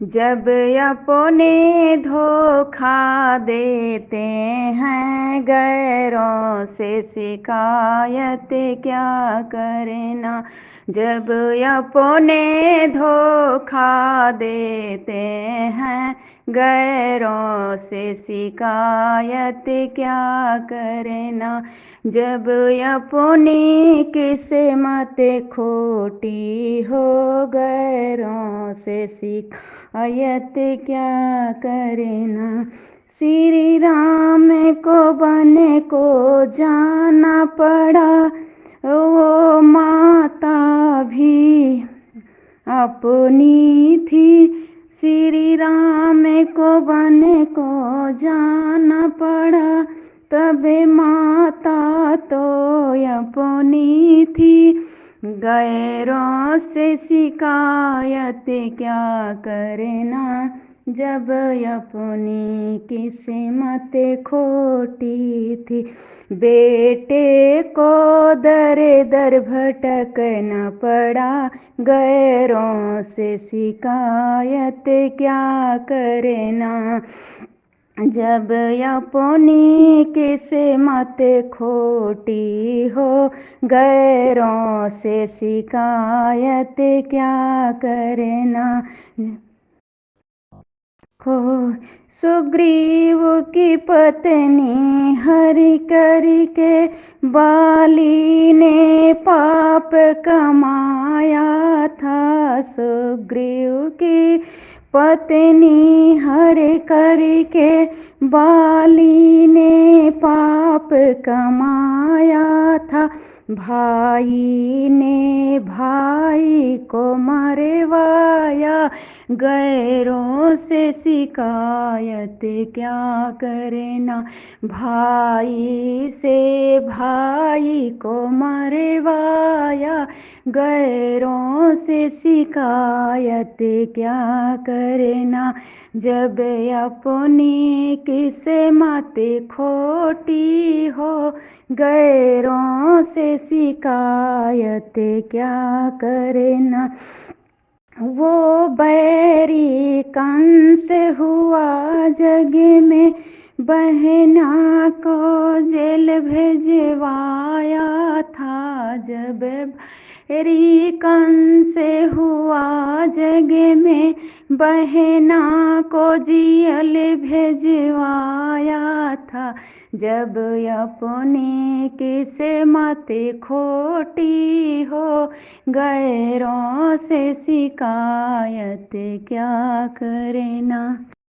जब अपने धोखा देते हैं गैरों से शिकायत क्या करना। जब अपने धोखा देते हैं गैरों से शिकायत क्या करना। जब अपनी किस्मत खोटी हो गैरों से शिकायत क्या करना। श्री राम को बने को जाना पड़ा, वो माता भी अपनी थी। श्री राम को बने को जाना पड़ा, तबे माता तो अपनी थी। गैरों से शिकायत क्या करना, जब अपनी किस्मत खोटी थी। बेटे को दर दर भटकना पड़ा, गैरों से शिकायत क्या करना। जब अपनी किस्मत खोटी हो गैरों से शिकायत क्या करना। हो सुग्रीव की पत्नी हरि करके बाली ने पाप कमाया था। सुग्रीव की पत्नी हरि करके बाली ने पाप कमाया था। भाई ने भाई को मरवाया, गैरों से शिकायत क्या करना। भाई से भाई को मरवाया, गैरों से शिकायत क्या करना। जब अपनी किस्मत खोटी हो गैरों से शिकायत क्या करना। वो बैरी कंस हुआ जग में, बहना को जेल भेजवाया था। जब बैरी कंस हुआ जग में, बहना को जेल भेजवाया था। जब अपनी किस्मत खोटी हो गैरों से शिकायत क्या करना।